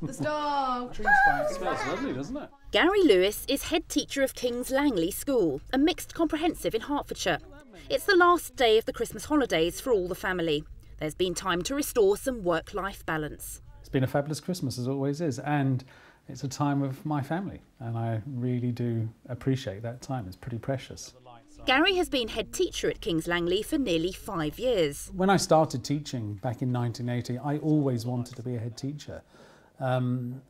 The star! It smells lovely, doesn't it? Gary Lewis is head teacher of King's Langley School, a mixed comprehensive in Hertfordshire. It's the last day of the Christmas holidays for all the family. There's been time to restore some work-life balance. It's been a fabulous Christmas, as it always is, and it's a time of my family, and I really do appreciate that time. It's pretty precious. Gary has been head teacher at King's Langley for nearly 5 years. When I started teaching back in 1980, I always wanted to be a head teacher.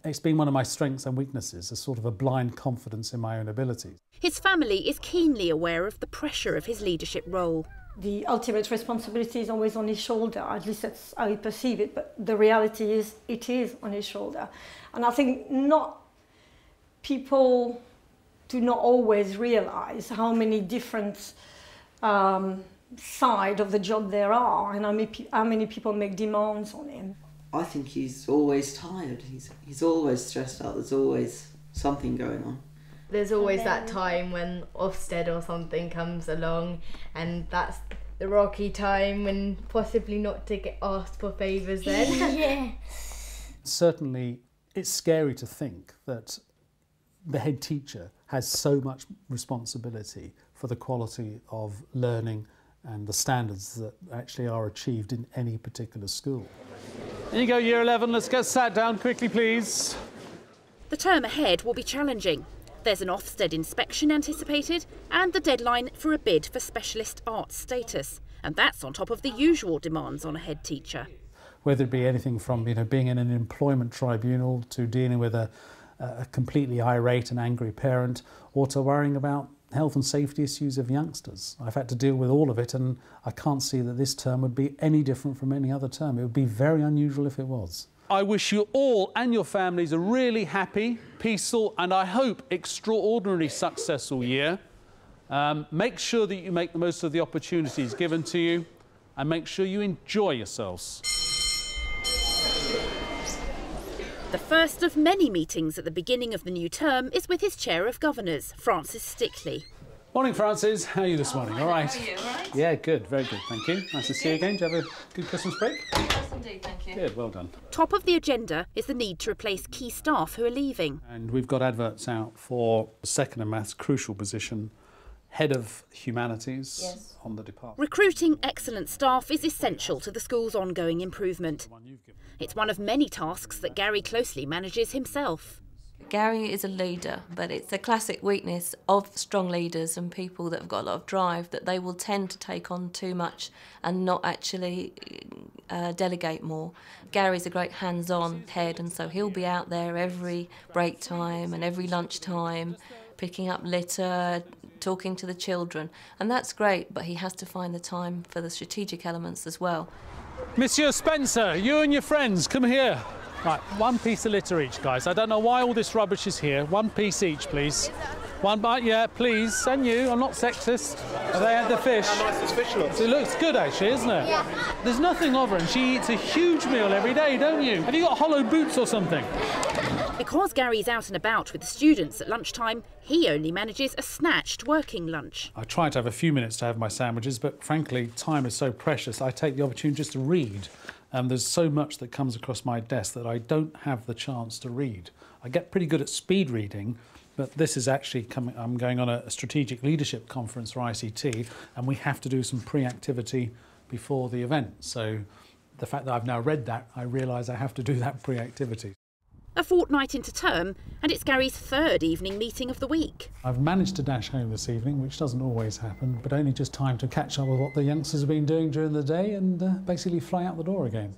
It's been one of my strengths and weaknesses, a sort of a blind confidence in my own abilities. His family is keenly aware of the pressure of his leadership role. The ultimate responsibility is always on his shoulder, at least that's how he perceives it, but the reality is it is on his shoulder. And I think people do not always realise how many different sides of the job there are and how many people make demands on him. I think he's always tired, he's always stressed out, there's always something going on. There's always that time when Ofsted or something comes along, and that's the rocky time when possibly not to get asked for favours then. Yeah. Certainly it's scary to think that the head teacher has so much responsibility for the quality of learning and the standards that actually are achieved in any particular school. Here you go, Year 11, let's get sat down quickly, please. The term ahead will be challenging. There's an Ofsted inspection anticipated and the deadline for a bid for specialist arts status. And that's on top of the usual demands on a head teacher. Whether it be anything from being in an employment tribunal to dealing with a completely irate and angry parent, or to worrying about health and safety issues of youngsters. I've had to deal with all of it, and I can't see that this term would be any different from any other term. It would be very unusual if it was. I wish you all and your families a really happy, peaceful and I hope extraordinarily successful year. Make sure that you make the most of the opportunities given to you and make sure you enjoy yourselves. The first of many meetings at the beginning of the new term is with his Chair of Governors, Francis Stickley. Morning, Francis. How are you this morning? All right. How are you? All right? Yeah, good. Very good. Thank you. Nice to see you again. Did you have a good Christmas break? Yes, indeed. Thank you. Good. Well done. Top of the agenda is the need to replace key staff who are leaving. And we've got adverts out for second and maths crucial position, Head of Humanities on the department. Recruiting excellent staff is essential to the school's ongoing improvement. It's one of many tasks that Gary closely manages himself. Gary is a leader, but it's a classic weakness of strong leaders and people that have got a lot of drive, that they will tend to take on too much and not actually delegate more. Gary's a great hands-on head, and so he'll be out there every break time and every lunch time, picking up litter, talking to the children, and that's great, but he has to find the time for the strategic elements as well. Monsieur Spencer, you and your friends, come here. Right, one piece of litter each, guys. I don't know why all this rubbish is here. One piece each, please. One bite, yeah, please. And you, I'm not sexist. Have they had the fish? How nice this fish looks. It looks good, actually, isn't it? Yeah. There's nothing of her, and she eats a huge meal every day, don't you? Have you got hollow boots or something? Because Gary's out and about with the students at lunchtime, he only manages a snatched working lunch. I try to have a few minutes to have my sandwiches, but frankly, time is so precious. I take the opportunity just to read. There's so much that comes across my desk that I don't have the chance to read. I get pretty good at speed reading, but this is actually coming. I'm going on a strategic leadership conference for ICT, and we have to do some pre-activity before the event. So the fact that I've now read that, I realise I have to do that pre-activity. A fortnight into term, and it's Gary's third evening meeting of the week. I've managed to dash home this evening, which doesn't always happen, but only just time to catch up with what the youngsters have been doing during the day and basically fly out the door again.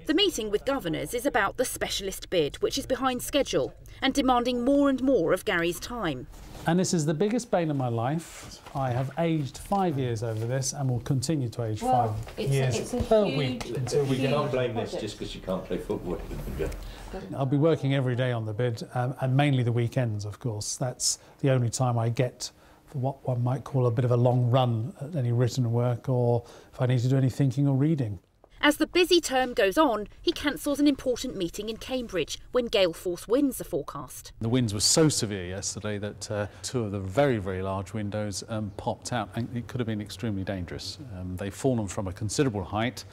The meeting with governors is about the specialist bid, which is behind schedule and demanding more and more of Gary's time. And this is the biggest bane of my life. I have aged 5 years over this and will continue to age 5 years per week until we get on. Can't blame this just because you can't play football. I'll be working every day on the bid, and mainly the weekends, of course. That's the only time I get for what one might call a bit of a long run at any written work, or if I need to do any thinking or reading. As the busy term goes on, he cancels an important meeting in Cambridge when gale force winds are forecast. The winds were so severe yesterday that two of the very, very large windows popped out, and it could have been extremely dangerous. They've fallen from a considerable height,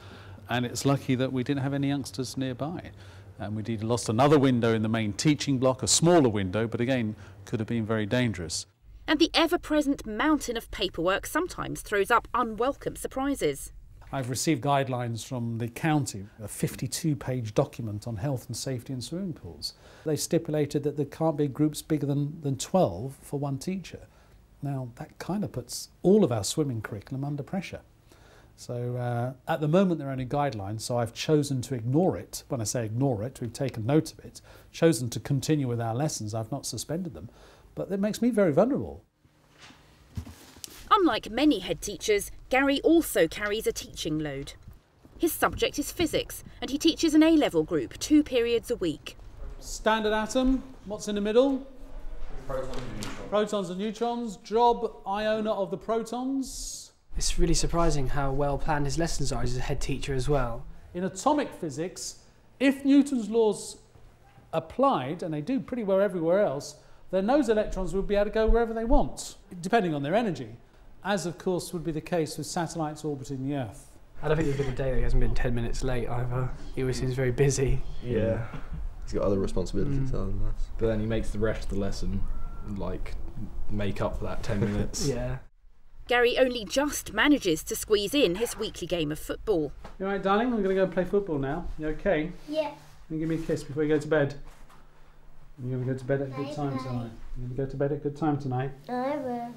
and it's lucky that we didn't have any youngsters nearby. And we lost another window in the main teaching block, a smaller window, but again could have been very dangerous. And the ever-present mountain of paperwork sometimes throws up unwelcome surprises. I've received guidelines from the county, a 52-page document on health and safety in swimming pools. They stipulated that there can't be groups bigger than 12 for one teacher. Now, that kind of puts all of our swimming curriculum under pressure. So at the moment there are only guidelines, so I've chosen to ignore it. When I say ignore it, we've taken note of it, chosen to continue with our lessons. I've not suspended them, but it makes me very vulnerable. Unlike many head teachers, Gary also carries a teaching load. His subject is physics, and he teaches an A-level group 2 periods a week. Standard atom, what's in the middle? Protons and neutrons. Job, iona of the protons. It's really surprising how well planned his lessons are as a head teacher as well. In atomic physics, if Newton's laws applied, and they do pretty well everywhere else, then those electrons would be able to go wherever they want, depending on their energy, as of course would be the case with satellites orbiting the Earth. I don't think there's been a day that he hasn't been 10 minutes late either. He always seems very busy. Yeah. He's got other responsibilities other than that. But then he makes the rest of the lesson, like, make up for that 10 minutes. Yeah. Gary only just manages to squeeze in his weekly game of football. You all right, darling? We're going to go play football now. You okay? Yeah. You give me a kiss before you go to bed. You're going to go to bed at a good time tonight. You're going to go to bed at a good time tonight. I will.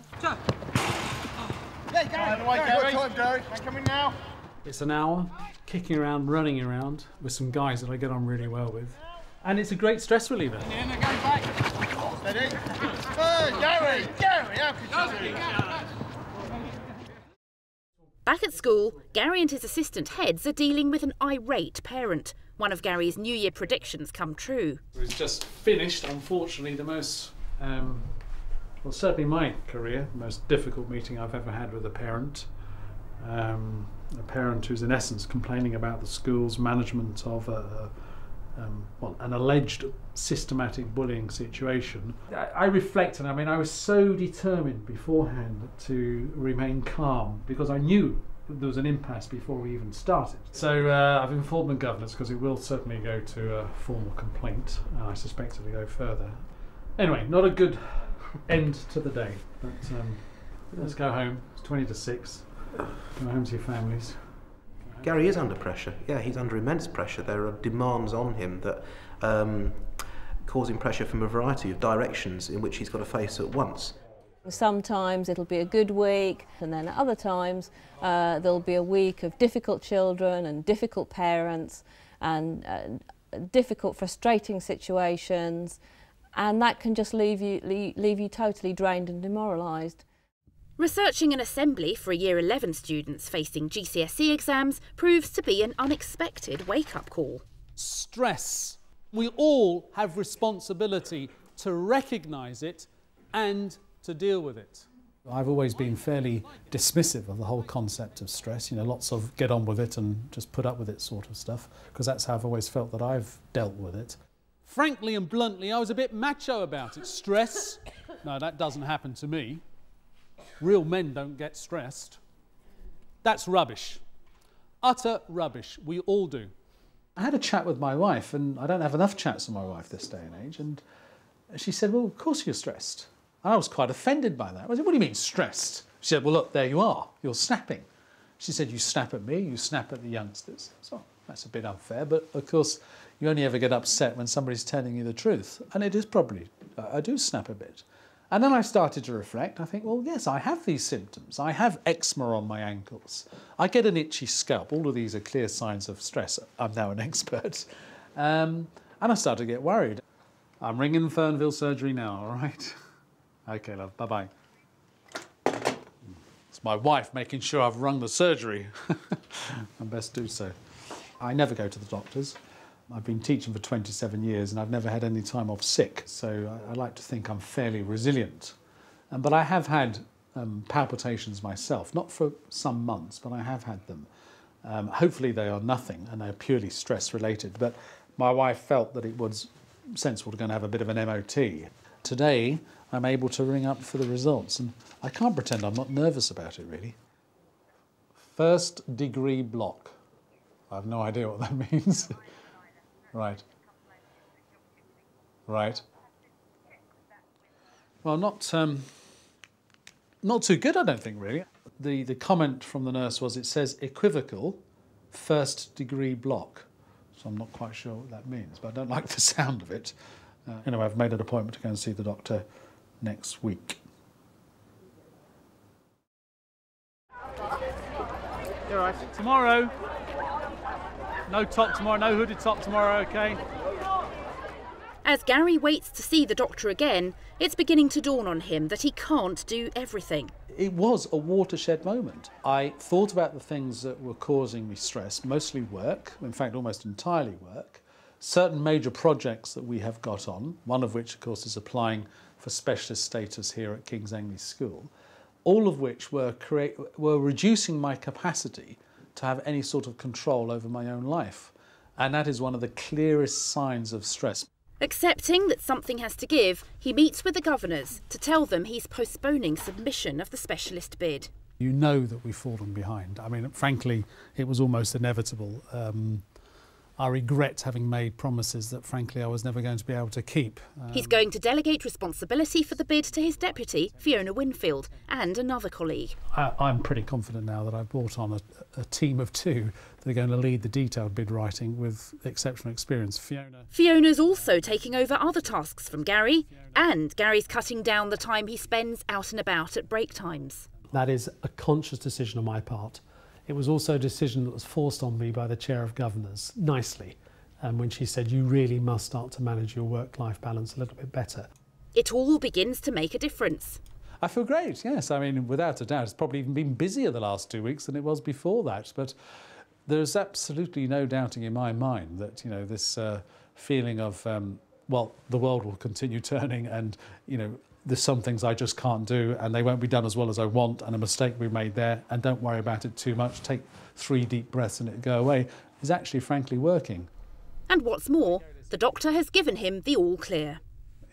Hey, Gary. Time, Gary. I'm coming now. It's an hour, kicking around, running around with some guys that I get on really well with. And it's a great stress reliever. In, go back. Steady. Hey, Gary. Gary, how could you do that? Back at school, Gary and his assistant heads are dealing with an irate parent. One of Gary's New Year predictions come true. It's just finished, unfortunately, the most, well, certainly in my career, the most difficult meeting I've ever had with a parent. A parent who's in essence complaining about the school's management of an alleged systematic bullying situation. I reflected, I mean, I was so determined beforehand to remain calm because I knew there was an impasse before we even started. So I've informed the governors because it will certainly go to a formal complaint, and I suspect it'll go further. Anyway, not a good end to the day, but let's go home. It's 20 to 6. Go home to your families. Gary is under pressure. Yeah, he's under immense pressure. There are demands on him that causing pressure from a variety of directions in which he's got to face at once. Sometimes it'll be a good week, and then at other times there'll be a week of difficult children and difficult parents and difficult, frustrating situations, and that can just leave you totally drained and demoralised. Researching an assembly for Year 11 students facing GCSE exams proves to be an unexpected wake-up call. Stress. We all have responsibility to recognise it and to deal with it. I've always been fairly dismissive of the whole concept of stress, you know, lots of get on with it and just put up with it sort of stuff, because that's how I've always felt that I've dealt with it. Frankly and bluntly, I was a bit macho about it. Stress? No, that doesn't happen to me. Real men don't get stressed. That's rubbish. Utter rubbish. We all do. I had a chat with my wife, and I don't have enough chats with my wife this day and age, and she said, well, of course you're stressed. And I was quite offended by that. I said, what do you mean stressed? She said, well, look, there you are. You're snapping. She said, you snap at me, you snap at the youngsters. So that's a bit unfair, but of course, you only ever get upset when somebody's telling you the truth. And it is probably, I do snap a bit. And then I started to reflect. I think, well, yes, I have these symptoms. I have eczema on my ankles. I get an itchy scalp. All of these are clear signs of stress. I'm now an expert. And I started to get worried. I'm ringing Fernville Surgery now, all right? Okay, love, bye-bye. It's my wife making sure I've rung the surgery. I best do so. I never go to the doctors. I've been teaching for 27 years and I've never had any time off sick, so I like to think I'm fairly resilient. But I have had palpitations myself, not for some months, but I have had them. Hopefully they are nothing and they're purely stress related, but my wife felt that it was sensible to go and have a bit of an MOT. Today I'm able to ring up for the results, and I can't pretend I'm not nervous about it really. 1st degree block. I have no idea what that means. Right. Right. Well, not too good, I don't think, really. The comment from the nurse was, it says equivocal 1st degree block. So I'm not quite sure what that means, but I don't like the sound of it. Anyway, I've made an appointment to go and see the doctor next week. You're right. Tomorrow. No top tomorrow, no hooded top tomorrow, okay? As Gary waits to see the doctor again, it's beginning to dawn on him that he can't do everything. It was a watershed moment. I thought about the things that were causing me stress, mostly work, in fact almost entirely work, certain major projects that we have got on, one of which of course is applying for specialist status here at King's Langley School, all of which were reducing my capacity to have any sort of control over my own life. And that is one of the clearest signs of stress. Accepting that something has to give, he meets with the governors to tell them he's postponing submission of the specialist bid. You know that we've fallen behind. I mean, frankly, it was almost inevitable. I regret having made promises that, frankly, I was never going to be able to keep. He's going to delegate responsibility for the bid to his deputy, Fiona Winfield, and another colleague. I'm pretty confident now that I've brought on a team of 2 that are going to lead the detailed bid writing with exceptional experience. Fiona's also taking over other tasks from Gary, and Gary's cutting down the time he spends out and about at break times. That is a conscious decision on my part. It was also a decision that was forced on me by the Chair of Governors, nicely, when she said you really must start to manage your work-life balance a little bit better. It all begins to make a difference. I feel great, yes. I mean, without a doubt, it's probably even been busier the last 2 weeks than it was before that. But there's absolutely no doubting in my mind that, you know, this feeling of, well, the world will continue turning and, you know, there's some things I just can't do and they won't be done as well as I want, and a mistake we made there, and don't worry about it too much, take 3 deep breaths and it'll go away, is actually frankly working. And what's more, the doctor has given him the all clear.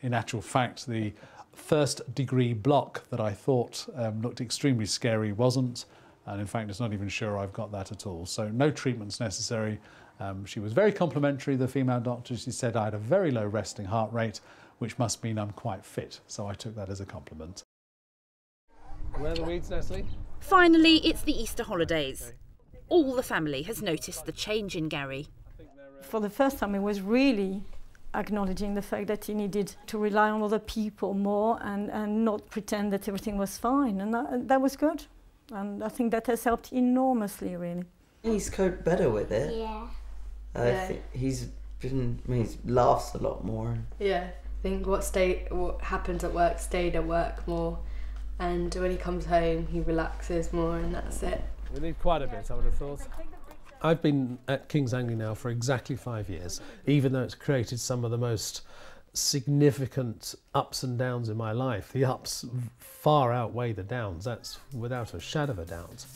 In actual fact, the 1st degree block that I thought looked extremely scary wasn't, and in fact it's not even sure I've got that at all. So no treatment's necessary. She was very complimentary, the female doctor. She said I had a very low resting heart rate, which must mean I'm quite fit, so I took that as a compliment. Where are the weeds, Nestle? Finally, it's the Easter holidays. All the family has noticed the change in Gary. For the first time, he was really acknowledging the fact that he needed to rely on other people more and not pretend that everything was fine, and that was good. And I think that has helped enormously, really. He's coped better with it. Yeah. I think he laughs a lot more. Yeah. I think what happens at work stayed at work more, and when he comes home he relaxes more, and that's it. We need quite a bit, I would have thought. I've been at King's Langley now for exactly 5 years, even though it's created some of the most significant ups and downs in my life. The ups far outweigh the downs, that's without a shadow of a doubt.